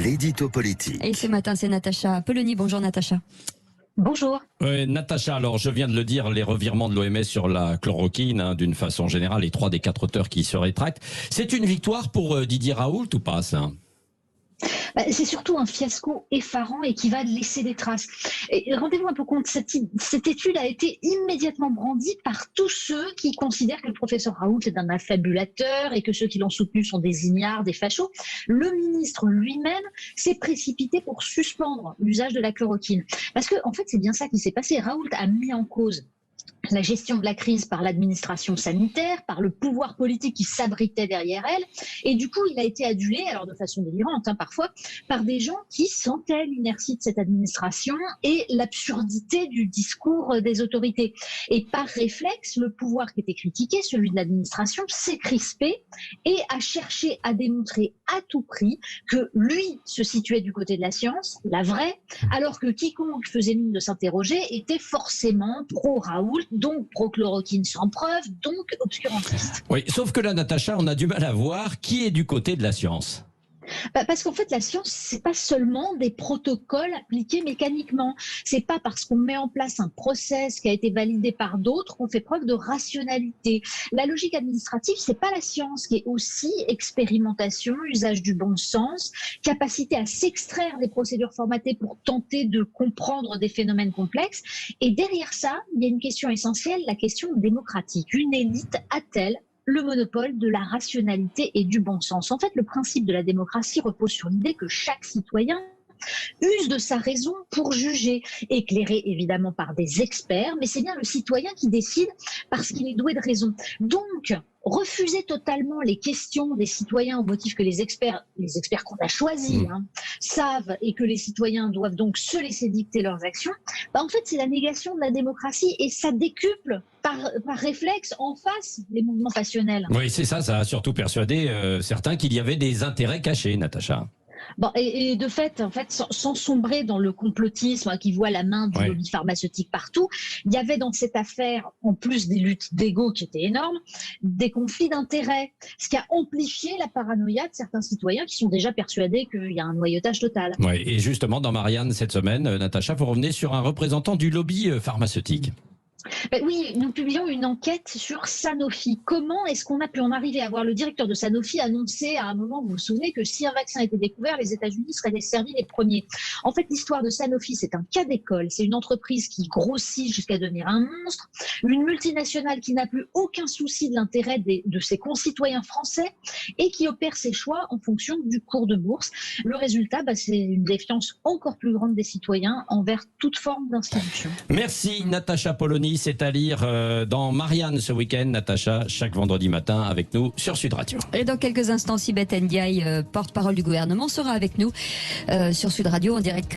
l'édito politique. Et ce matin, c'est Natacha Polony. Bonjour Natacha. Bonjour. Natacha, alors je viens de le dire, les revirements de l'OMS sur la chloroquine, d'une façon générale, les 3 des 4 auteurs qui se rétractent. C'est une victoire pour Didier Raoult ou pas, ça ? C'est surtout un fiasco effarant et qui va laisser des traces. Et rendez-vous un peu compte, cette étude a été immédiatement brandie par tous ceux qui considèrent que le professeur Raoult est un affabulateur et que ceux qui l'ont soutenu sont des ignares, des fachos. Le ministre lui-même s'est précipité pour suspendre l'usage de la chloroquine. Parce que, en fait, c'est bien ça qui s'est passé. Raoult a mis en cause la gestion de la crise par l'administration sanitaire, par le pouvoir politique qui s'abritait derrière elle. Et du coup, il a été adulé, alors de façon délirante parfois, par des gens qui sentaient l'inertie de cette administration et l'absurdité du discours des autorités. Et par réflexe, le pouvoir qui était critiqué, celui de l'administration, s'est crispé et a cherché à démontrer à tout prix que lui se situait du côté de la science, la vraie, alors que quiconque faisait mine de s'interroger était forcément pro-Raoult, donc pro-chloroquine sans preuve, donc obscurantiste. Oui, sauf que là, Natacha, on a du mal à voir qui est du côté de la science. Parce qu'en fait, la science, c'est pas seulement des protocoles appliqués mécaniquement. C'est pas parce qu'on met en place un process qui a été validé par d'autres qu'on fait preuve de rationalité. La logique administrative, c'est pas la science, qui est aussi expérimentation, usage du bon sens, capacité à s'extraire des procédures formatées pour tenter de comprendre des phénomènes complexes. Et derrière ça, il y a une question essentielle, la question démocratique. Une élite a-t-elle le monopole de la rationalité et du bon sens? En fait, le principe de la démocratie repose sur l'idée que chaque citoyen use de sa raison pour juger, éclairé évidemment par des experts, mais c'est bien le citoyen qui décide parce qu'il est doué de raison. Donc, refuser totalement les questions des citoyens au motif que les experts qu'on a choisis savent et que les citoyens doivent donc se laisser dicter leurs actions, en fait c'est la négation de la démocratie et ça décuple par réflexe en face les mouvements passionnels. Oui, c'est ça, ça a surtout persuadé certains qu'il y avait des intérêts cachés, Natacha. Bon, et de fait, sans sombrer dans le complotisme qui voit la main du lobby pharmaceutique partout, il y avait dans cette affaire, en plus des luttes d'ego qui étaient énormes, des conflits d'intérêts, ce qui a amplifié la paranoïa de certains citoyens qui sont déjà persuadés qu'il y a un noyautage total. Oui, et justement, dans Marianne, cette semaine, Natacha, vous revenez sur un représentant du lobby pharmaceutique. Oui, nous publions une enquête sur Sanofi. Comment est-ce qu'on a pu en arriver à voir le directeur de Sanofi annoncer à un moment, vous vous souvenez, que si un vaccin était découvert, les États-Unis seraient desservis les premiers? En fait, l'histoire de Sanofi, c'est un cas d'école. C'est une entreprise qui grossit jusqu'à devenir un monstre, une multinationale qui n'a plus aucun souci de l'intérêt de ses concitoyens français et qui opère ses choix en fonction du cours de bourse. Le résultat, c'est une défiance encore plus grande des citoyens envers toute forme d'institution. Merci Natacha Polony. C'est à lire dans Marianne ce week-end, Natacha, chaque vendredi matin avec nous sur Sud Radio. Et dans quelques instants, Sibeth Ndiaye, porte-parole du gouvernement, sera avec nous sur Sud Radio en direct.